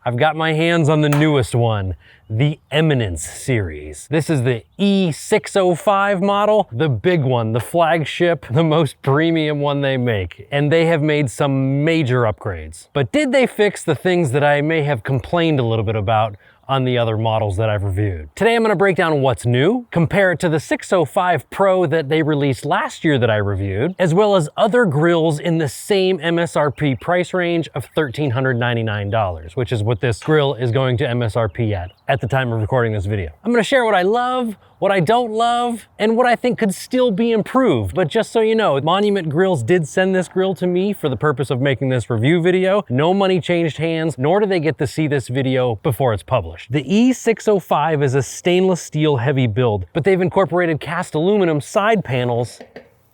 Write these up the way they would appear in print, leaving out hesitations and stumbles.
I've got my hands on the newest one, the Eminence Series. This is the E605 model, the big one, the flagship, the most premium one they make. And they have made some major upgrades. But did they fix the things that I may have complained a little bit about on the other models that I've reviewed? Today I'm gonna break down what's new, compare it to the 605 Pro that they released last year that I reviewed, as well as other grills in the same MSRP price range of $1,399, which is what this grill is going to MSRP at the time of recording this video. I'm gonna share what I love, what I don't love, and what I think could still be improved. But just so you know, Monument Grills did send this grill to me for the purpose of making this review video. No money changed hands, nor do they get to see this video before it's published. The E605 is a stainless steel heavy build, but they've incorporated cast aluminum side panels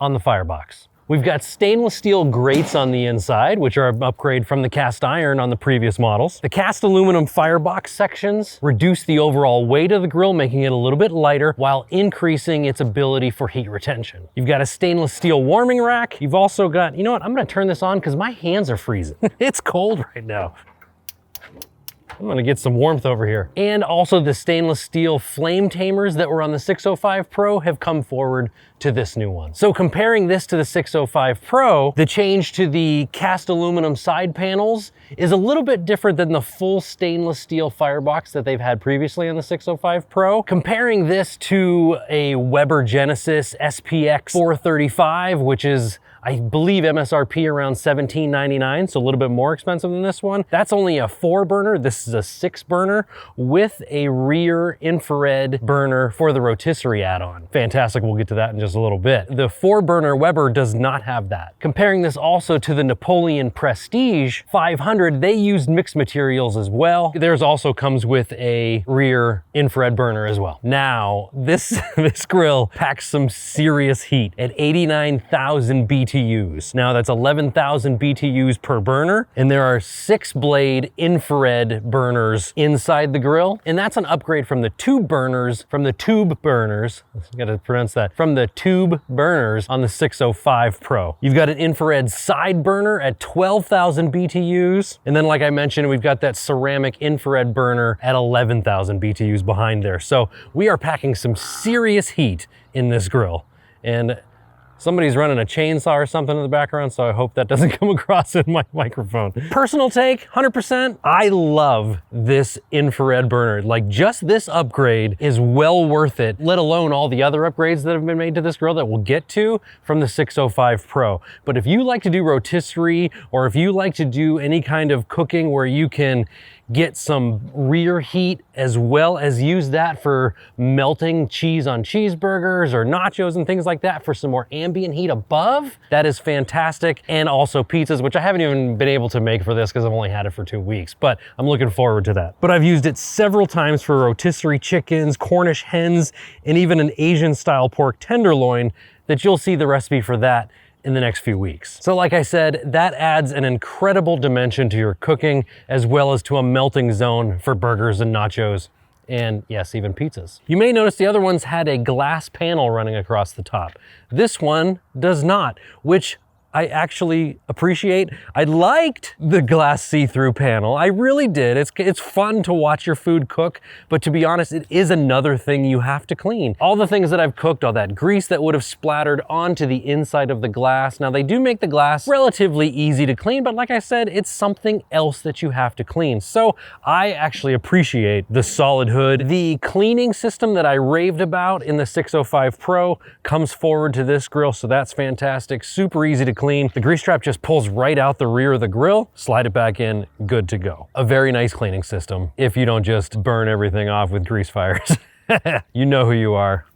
on the firebox. We've got stainless steel grates on the inside, which are an upgrade from the cast iron on the previous models. The cast aluminum firebox sections reduce the overall weight of the grill, making it a little bit lighter while increasing its ability for heat retention. You've got a stainless steel warming rack. You've also got, you know what, I'm gonna turn this on because my hands are freezing. It's cold right now. I'm gonna get some warmth over here. And also the stainless steel flame tamers that were on the 605 Pro have come forward to this new one. So comparing this to the 605 Pro, the change to the cast aluminum side panels is a little bit different than the full stainless steel firebox that they've had previously on the 605 Pro. Comparing this to a Weber Genesis SPX 435, which is, I believe, MSRP around $17.99, so a little bit more expensive than this one. That's only a 4-burner. This is a 6-burner with a rear infrared burner for the rotisserie add-on. Fantastic, we'll get to that in just a little bit. The 4-burner Weber does not have that. Comparing this also to the Napoleon Prestige 500, they used mixed materials as well. Theirs also comes with a rear infrared burner as well. Now, this grill packs some serious heat at 89,000 BTUs. Now that's 11,000 BTUs per burner, and there are 6-blade infrared burners inside the grill, and that's an upgrade from the tube burners, from the tube burners on the 605 Pro. You've got an infrared side burner at 12,000 BTUs, and then like I mentioned, we've got that ceramic infrared burner at 11,000 BTUs behind there. So we are packing some serious heat in this grill, and somebody's running a chainsaw or something in the background, so I hope that doesn't come across in my microphone. Personal take, 100%. I love this infrared burner. Like, just this upgrade is well worth it, let alone all the other upgrades that have been made to this grill that we'll get to from the 605 Pro. But if you like to do rotisserie, or if you like to do any kind of cooking where you can get some rear heat as well as use that for melting cheese on cheeseburgers or nachos and things like that for some more ambient heat above, that is fantastic. And also pizzas, which I haven't even been able to make for this because I've only had it for 2 weeks, but I'm looking forward to that. But I've used it several times for rotisserie chickens, Cornish hens, and even an Asian style pork tenderloin that you'll see the recipe for that in the next few weeks. So like I said, that adds an incredible dimension to your cooking, as well as to a melting zone for burgers and nachos, and yes, even pizzas. You may notice the other ones had a glass panel running across the top. This one does not, which I actually appreciate. I liked the glass see-through panel. I really did. It's fun to watch your food cook, but to be honest, it is another thing you have to clean. All the things that I've cooked, all that grease that would have splattered onto the inside of the glass. Now, they do make the glass relatively easy to clean, but like I said, it's something else that you have to clean. So I actually appreciate the solid hood. The cleaning system that I raved about in the 605 Pro comes forward to this grill, so that's fantastic. Super easy to clean. The grease trap just pulls right out the rear of the grill, slide it back in, good to go. A very nice cleaning system if you don't just burn everything off with grease fires. You know who you are.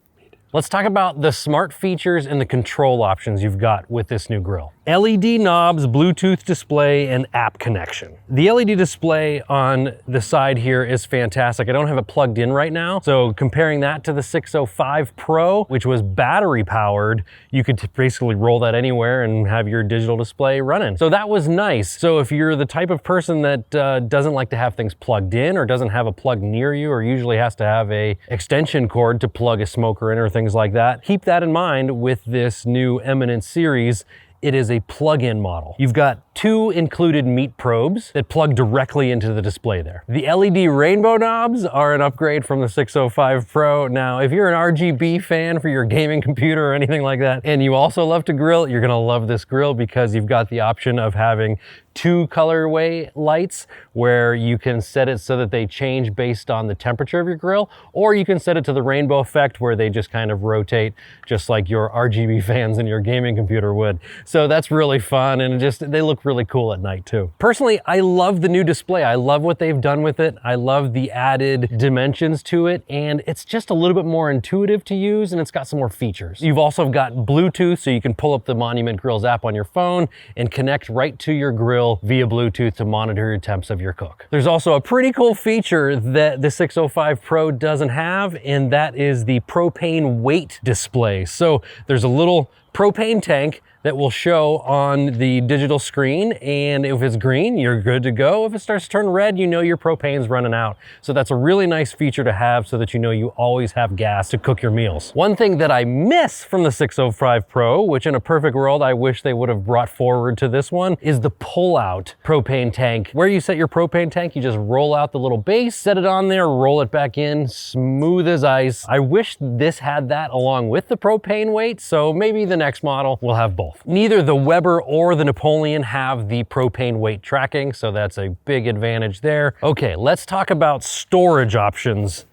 Let's talk about the smart features and the control options you've got with this new grill. LED knobs, Bluetooth display, and app connection. The LED display on the side here is fantastic. I don't have it plugged in right now, so comparing that to the 605 Pro, which was battery powered, you could basically roll that anywhere and have your digital display running. So that was nice. So if you're the type of person that doesn't like to have things plugged in, or doesn't have a plug near you, or usually has to have a extension cord to plug a smoker in or things like that, keep that in mind with this new Eminence series. It is a plug-in model. You've got 2 included meat probes that plug directly into the display there. The LED rainbow knobs are an upgrade from the 605 Pro. Now, if you're an RGB fan for your gaming computer or anything like that, and you also love to grill, you're gonna love this grill because you've got the option of having 2 colorway lights where you can set it so that they change based on the temperature of your grill, or you can set it to the rainbow effect where they just kind of rotate just like your RGB fans in your gaming computer would. So that's really fun, and they look really cool at night too. Personally, I love the new display. I love what they've done with it. I love the added dimensions to it, and it's just a little bit more intuitive to use, and it's got some more features. You've also got Bluetooth, so you can pull up the Monument Grills app on your phone and connect right to your grill via Bluetooth to monitor your temps of your cook. There's also a pretty cool feature that the 605 Pro doesn't have, and that is the propane weight display. So there's a little propane tank that will show on the digital screen, and if it's green, you're good to go. If it starts to turn red, you know your propane's running out. So that's a really nice feature to have so that you know you always have gas to cook your meals. One thing that I miss from the 605 Pro, which in a perfect world I wish they would have brought forward to this one, is the pull-out propane tank. Where you set your propane tank, you just roll out the little base, set it on there, roll it back in, smooth as ice. I wish this had that along with the propane weight, so maybe the next model will have both. Neither the Weber or the Napoleon have the propane weight tracking, so that's a big advantage there. Okay, let's talk about storage options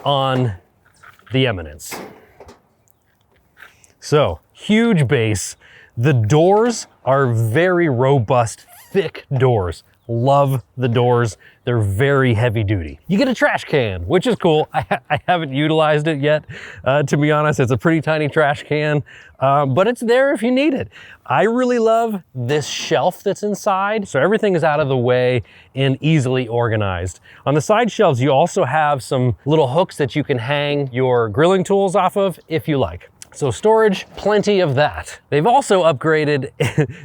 on the Eminence. So, huge base. The doors are very robust, thick doors. Love the doors. They're very heavy duty. You get a trash can, which is cool. I haven't utilized it yet. To be honest, it's a pretty tiny trash can, but it's there if you need it. I really love this shelf that's inside. So everything is out of the way and easily organized. On the side shelves, you also have some little hooks that you can hang your grilling tools off of if you like. So storage, plenty of that. They've also upgraded,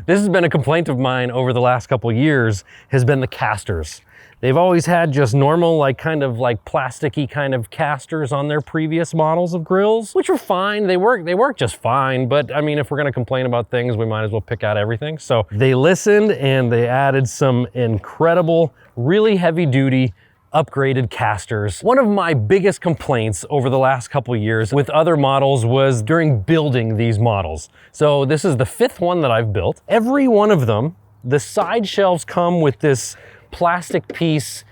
this has been a complaint of mine over the last couple years, has been the casters. They've always had just normal, kind of plasticky kind of casters on their previous models of grills, which were fine. They work just fine. But I mean, if we're gonna complain about things, we might as well pick out everything. So they listened and they added some incredible, really heavy duty upgraded casters. One of my biggest complaints over the last couple of years with other models was during building these models. So this is the 5th one that I've built. Every one of them, the side shelves come with this plastic piece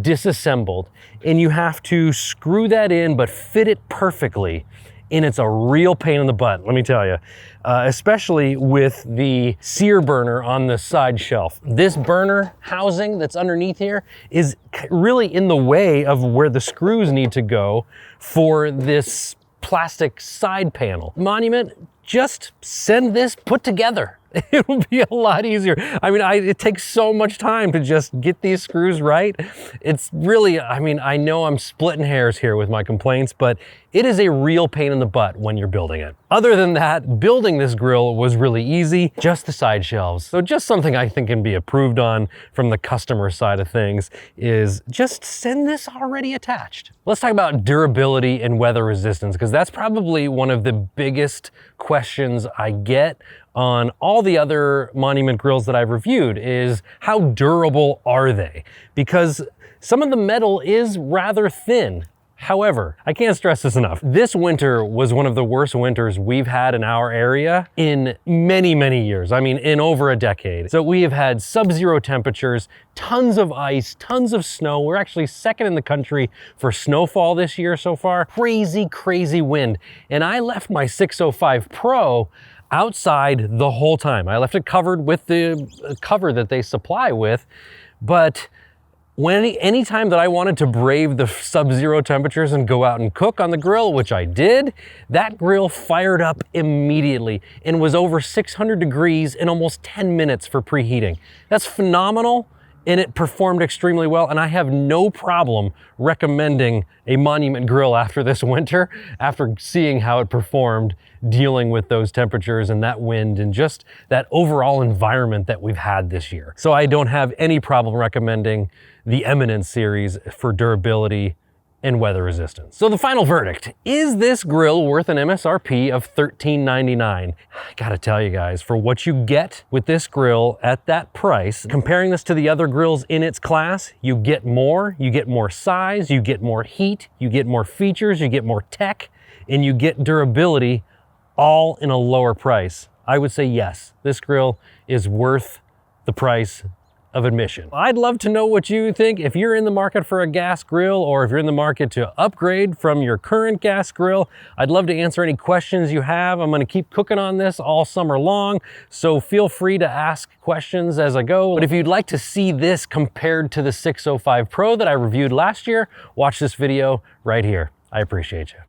disassembled, and you have to screw that in but fit it perfectly. And it's a real pain in the butt, let me tell you, especially with the sear burner on the side shelf. This burner housing that's underneath here is really in the way of where the screws need to go for this plastic side panel. Monument, just send this put together. It will be a lot easier. I mean, it takes so much time to just get these screws right. It's really, I know I'm splitting hairs here with my complaints, but it is a real pain in the butt when you're building it. Other than that, building this grill was really easy, just the side shelves. So just something I think can be improved on from the customer side of things is just send this already attached. Let's talk about durability and weather resistance, because that's probably one of the biggest questions I get on all the other Monument grills that I've reviewed is how durable are they? Because some of the metal is rather thin. However, I can't stress this enough. This winter was one of the worst winters we've had in our area in many, many years. I mean, in over a decade. So we have had sub-zero temperatures, tons of ice, tons of snow. We're actually second in the country for snowfall this year so far. Crazy, crazy wind. And I left my 605 Pro outside the whole time. I left it covered with the cover that they supply with, but any time that I wanted to brave the sub-zero temperatures and go out and cook on the grill, which I did, that grill fired up immediately and was over 600 degrees in almost 10 minutes for preheating. That's phenomenal, and it performed extremely well, and I have no problem recommending a Monument grill after this winter, after seeing how it performed dealing with those temperatures and that wind and just that overall environment that we've had this year. So I don't have any problem recommending the Eminence series for durability and weather resistance. So the final verdict, is this grill worth an MSRP of $13.99? I gotta tell you guys, for what you get with this grill at that price, comparing this to the other grills in its class, you get more size, you get more heat, you get more features, you get more tech, and you get durability, all in a lower price. I would say yes, this grill is worth the price of admission. I'd love to know what you think. If you're in the market for a gas grill, or if you're in the market to upgrade from your current gas grill, I'd love to answer any questions you have. I'm gonna keep cooking on this all summer long, so feel free to ask questions as I go. But if you'd like to see this compared to the 605 Pro that I reviewed last year, watch this video right here. I appreciate you.